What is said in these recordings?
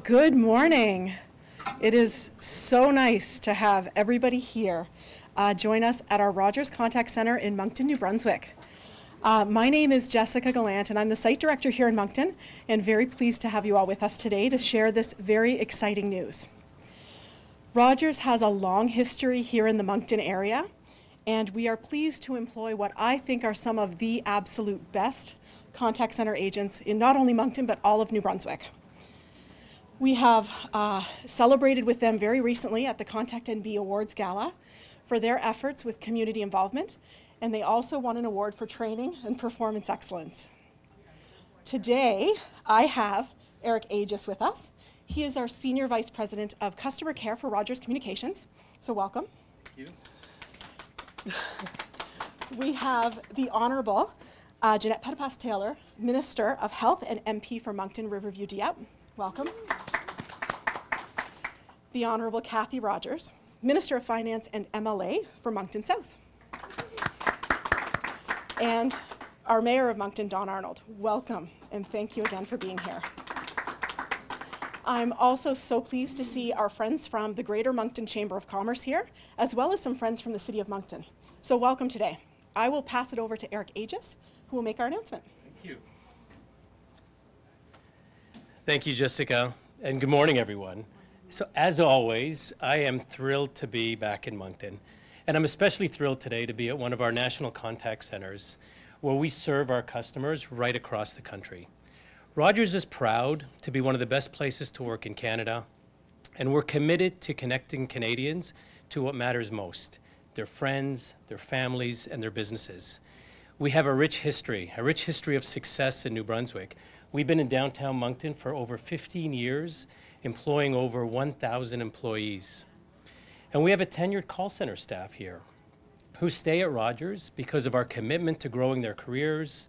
Good morning. It is so nice to have everybody here join us at our Rogers Contact Center in Moncton, New Brunswick. My name is Jessica Gallant, and I'm the site director here in Moncton, and very pleased to have you all with us today to share this very exciting news. Rogers has a long history here in the Moncton area, and we are pleased to employ what I think are some of the absolute best contact center agents in not only Moncton, but all of New Brunswick. We have celebrated with them very recently at the Contact NB Awards Gala for their efforts with community involvement, and they also won an award for training and performance excellence. Today, I have Eric Agius with us. He is our Senior Vice President of Customer Care for Rogers Communications, so welcome. Thank you. We have the Honourable Jeanette Pettipas-Taylor, Minister of Health and MP for Moncton Riverview Dieppe. Welcome. The Honourable Kathy Rogers, Minister of Finance and MLA for Moncton South. And our Mayor of Moncton, Don Arnold. Welcome, and thank you again for being here. I'm also so pleased to see our friends from the Greater Moncton Chamber of Commerce here, as well as some friends from the City of Moncton. So welcome today. I will pass it over to Eric Agius, who will make our announcement. Thank you. Thank you, Jessica, and good morning, everyone. So as always, I am thrilled to be back in Moncton, and I'm especially thrilled today to be at one of our national contact centers where we serve our customers right across the country. Rogers is proud to be one of the best places to work in Canada, and we're committed to connecting Canadians to what matters most, their friends, their families, and their businesses. We have a rich history of success in New Brunswick. We've been in downtown Moncton for over 15 years, employing over 1,000 employees. And we have a tenured call center staff here who stay at Rogers because of our commitment to growing their careers,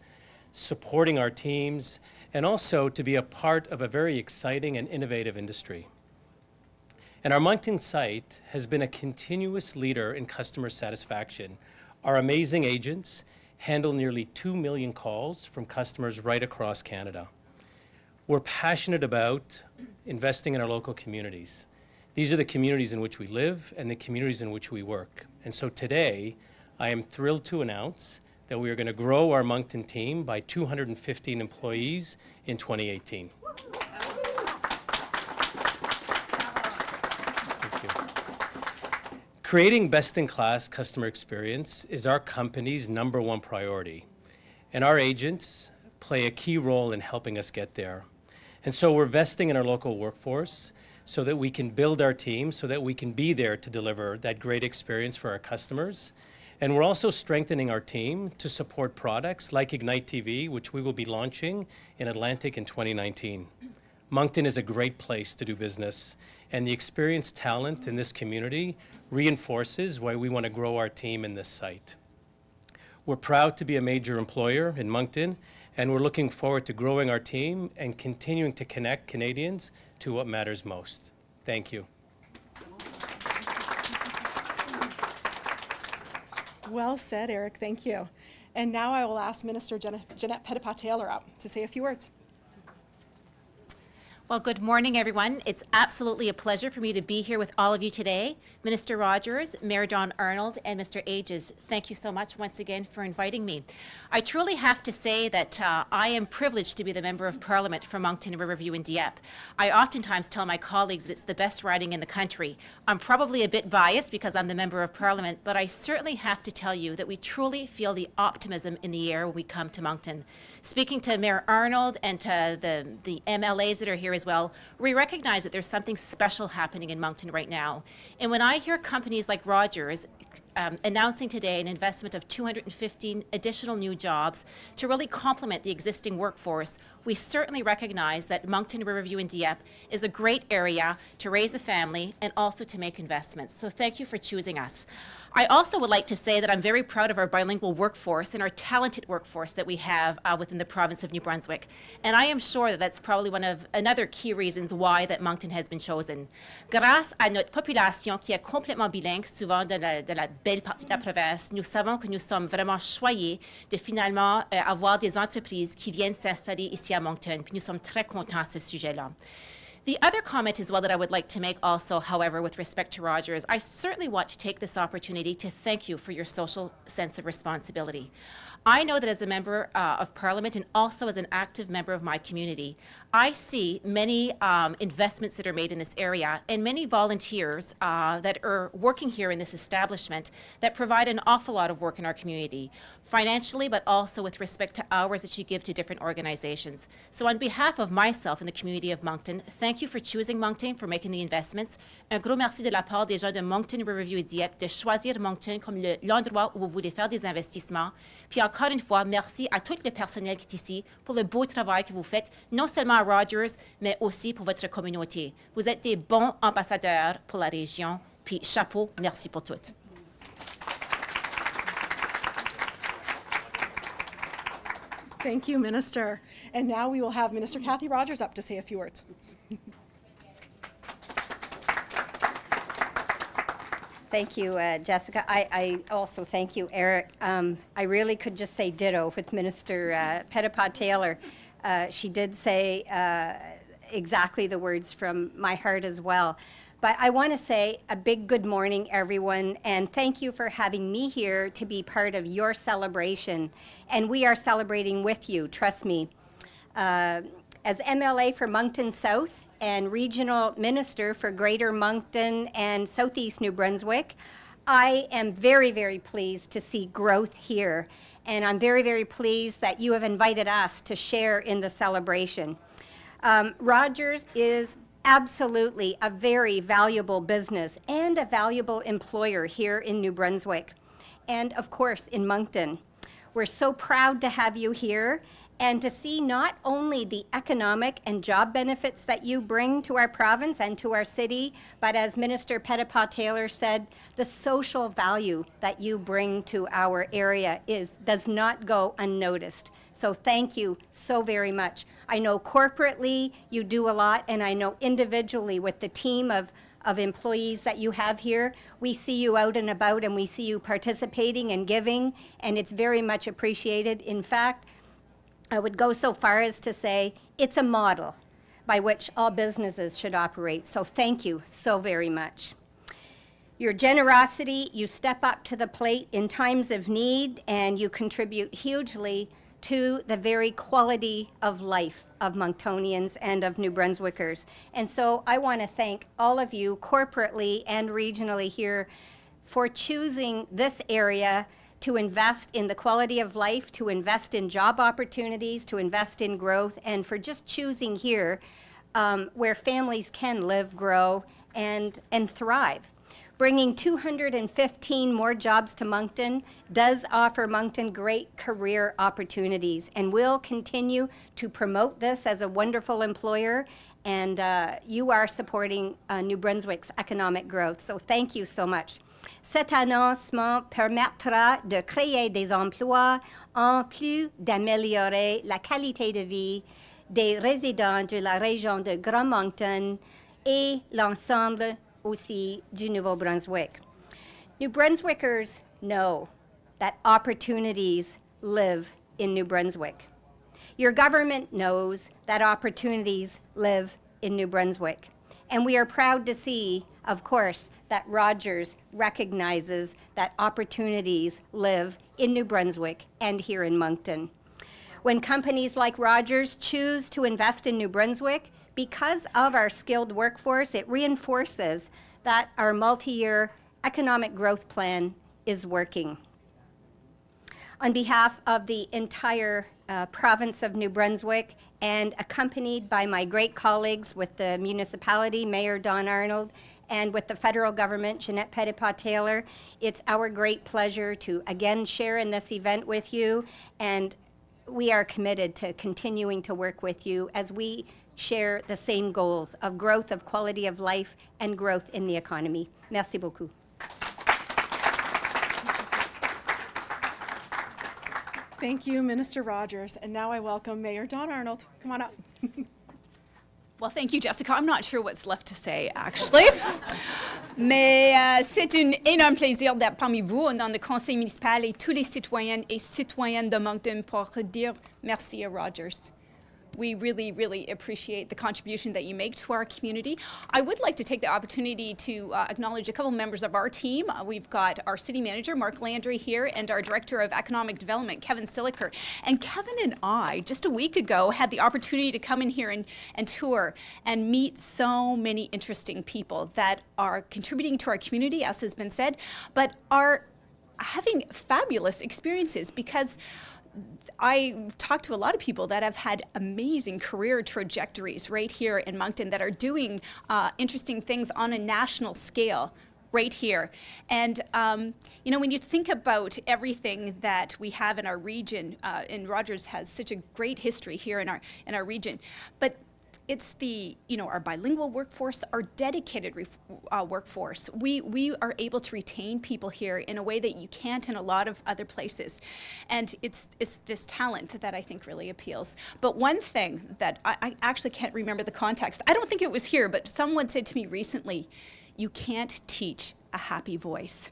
supporting our teams, and also to be a part of a very exciting and innovative industry. And our Moncton site has been a continuous leader in customer satisfaction. Our amazing agents handle nearly 2 million calls from customers right across Canada. We're passionate about investing in our local communities. These are the communities in which we live and the communities in which we work. And so today, I am thrilled to announce that we are going to grow our Moncton team by 215 employees in 2018. Creating best-in-class customer experience is our company's #1 priority, and our agents play a key role in helping us get there. And so we're investing in our local workforce so that we can build our team, so that we can be there to deliver that great experience for our customers. And we're also strengthening our team to support products like Ignite TV, which we will be launching in Atlantic in 2019. Moncton is a great place to do business, and the experienced talent in this community reinforces why we want to grow our team in this site. We're proud to be a major employer in Moncton, and we're looking forward to growing our team and continuing to connect Canadians to what matters most. Thank you. Well said, Eric. Thank you. And now I will ask Minister Jeanette Pettipas-Taylor up to say a few words. Well, good morning, everyone. It's absolutely a pleasure for me to be here with all of you today. Minister Rogers, Mayor Don Arnold, and Mr. Agius, thank you so much once again for inviting me. I truly have to say that I am privileged to be the Member of Parliament for Moncton, Riverview, and Dieppe. I oftentimes tell my colleagues that it's the best riding in the country. I'm probably a bit biased because I'm the Member of Parliament, but I certainly have to tell you that we truly feel the optimism in the air when we come to Moncton. Speaking to Mayor Arnold and to the MLAs that are here as well, we recognize that there's something special happening in Moncton right now. And when I hear companies like Rogers announcing today an investment of 215 additional new jobs to really complement the existing workforce, we certainly recognize that Moncton, Riverview, and Dieppe is a great area to raise a family and also to make investments. So thank you for choosing us. I also would like to say that I'm very proud of our bilingual workforce and our talented workforce that we have within the province of New Brunswick. And I am sure that that's probably another key reasons why that Moncton has been chosen. Grâce à notre population qui est complètement bilingue, souvent de la belle partie de la province, nous savons que nous sommes vraiment choyés de finalement avoir des entreprises qui viennent s'installer ici à Moncton. Puis nous sommes très contents à ce sujet-là. The other comment as well that I would like to make also, however, with respect to Rogers, I certainly want to take this opportunity to thank you for your social sense of responsibility. I know that as a member of Parliament and also as an active member of my community, I see many investments that are made in this area and many volunteers that are working here in this establishment that provide an awful lot of work in our community, financially, but also with respect to hours that you give to different organizations. So on behalf of myself and the community of Moncton, thank you for choosing Moncton, for making the investments. Un gros merci de la part des gens de Moncton Riverview et Dieppe de choisir Moncton comme l'endroit où vous voulez faire des investissements. Puis encore une fois, merci à tout le personnel qui est ici pour le beau travail que vous faites, non seulement à Rogers, mais aussi pour votre communauté. Vous êtes des bons ambassadeurs pour la région. Puis chapeau, merci pour tout. Thank you, Minister. And now we will have Minister Kathy Rogers up to say a few words. Thank you, Jessica. I also thank you, Eric. I really could just say ditto with Minister Pettipas-Taylor. She did say exactly the words from my heart as well. But I want to say a big good morning, everyone, and thank you for having me here to be part of your celebration. And we are celebrating with you, trust me. As MLA for Moncton South and Regional Minister for Greater Moncton and Southeast New Brunswick, I am very, very pleased to see growth here. And I'm very, very pleased that you have invited us to share in the celebration. Rogers is absolutely a very valuable business and a valuable employer here in New Brunswick. And of course, in Moncton. We're so proud to have you here and to see not only the economic and job benefits that you bring to our province and to our city, but as Minister Pettipas-Taylor said, the social value that you bring to our area does not go unnoticed. So thank you so very much. I know corporately you do a lot, and I know individually with the team of employees that you have here. We see you out and about, and we see you participating and giving, and it's very much appreciated. In fact, I would go so far as to say it's a model by which all businesses should operate. So thank you so very much. Your generosity, you step up to the plate in times of need, and you contribute hugely to the very quality of life of Monctonians and of New Brunswickers. And so I want to thank all of you corporately and regionally here for choosing this area to invest in the quality of life, to invest in job opportunities, to invest in growth, and for just choosing here where families can live, grow, and thrive. Bringing 215 more jobs to Moncton does offer Moncton great career opportunities, and we'll continue to promote this as a wonderful employer, and you are supporting New Brunswick's economic growth. So thank you so much. Cet annoncement permettra de créer des emplois en plus d'améliorer la qualité de vie des résidents de la région de Grand Moncton et l'ensemble aussi du Nouveau-Brunswick. New Brunswickers know that opportunities live in New Brunswick. Your government knows that opportunities live in New Brunswick. And we are proud to see, of course, that Rogers recognizes that opportunities live in New Brunswick and here in Moncton. When companies like Rogers choose to invest in New Brunswick, because of our skilled workforce, it reinforces that our multi-year economic growth plan is working. On behalf of the entire province of New Brunswick and accompanied by my great colleagues with the municipality, Mayor Don Arnold, and with the federal government, Jeanette Pettipas-Taylor, it's our great pleasure to again share in this event with you, and we are committed to continuing to work with you as we share the same goals of growth of quality of life and growth in the economy. Merci beaucoup. Thank you, Minister Rogers. And now I welcome Mayor Don Arnold. Come on up. Well, thank you, Jessica. I'm not sure what's left to say, actually. Mais c'est un énorme plaisir d'être parmi vous dans le conseil municipal et tous les citoyennes et citoyennes de Moncton pour dire merci à Rogers. We really, really appreciate the contribution that you make to our community. I would like to take the opportunity to acknowledge a couple members of our team. We've got our city manager, Mark Landry, here, and our director of economic development, Kevin Siliker. And Kevin and I, just a week ago, had the opportunity to come in here and tour and meet so many interesting people that are contributing to our community, as has been said, but are having fabulous experiences, because I talked to a lot of people that have had amazing career trajectories right here in Moncton, that are doing interesting things on a national scale right here. And you know, when you think about everything that we have in our region, and Rogers has such a great history here in our region, but it's the, you know, our bilingual workforce, our dedicated workforce. We are able to retain people here in a way that you can't in a lot of other places. And it's this talent that I think really appeals. But one thing that I actually can't remember the context, I don't think it was here, but someone said to me recently, you can't teach a happy voice.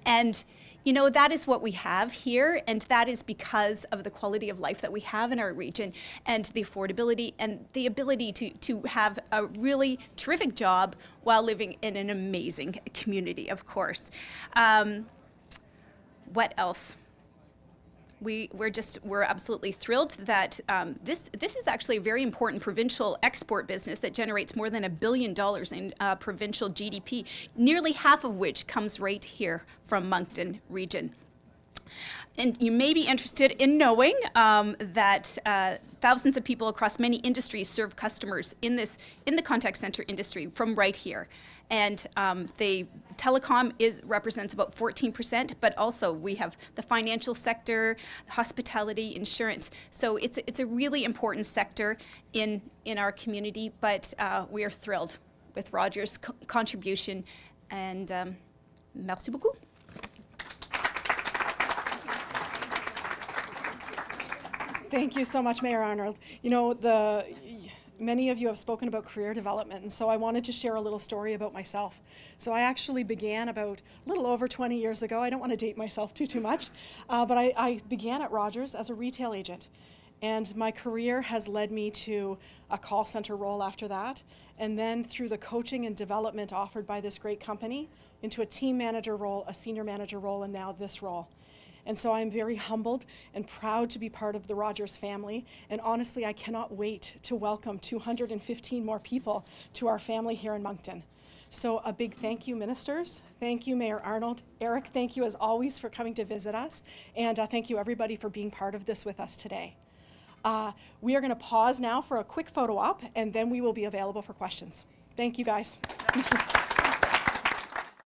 And you know, that is what we have here, and that is because of the quality of life that we have in our region, and the affordability and the ability to have a really terrific job while living in an amazing community, of course. What else? We're absolutely thrilled that this is actually a very important provincial export business that generates more than $1 billion in provincial GDP, nearly half of which comes right here from Moncton region. And you may be interested in knowing that thousands of people across many industries serve customers in the contact center industry from right here. And the telecom represents about 14%, but also we have the financial sector, hospitality, insurance. So it's a really important sector in our community, but we are thrilled with Rogers' contribution, and merci beaucoup. Thank you so much, Mayor Arnold. You know, many of you have spoken about career development, and so I wanted to share a little story about myself. So I actually began about a little over 20 years ago. I don't want to date myself too much, but I began at Rogers as a retail agent. And my career has led me to a call center role after that, and then through the coaching and development offered by this great company, into a team manager role, a senior manager role, and now this role. And so I'm very humbled and proud to be part of the Rogers family. And honestly, I cannot wait to welcome 215 more people to our family here in Moncton. So a big thank you, ministers. Thank you, Mayor Arnold. Eric, thank you as always for coming to visit us. And thank you everybody for being part of this with us today. We are going to pause now for a quick photo op, and then we will be available for questions. Thank you, guys.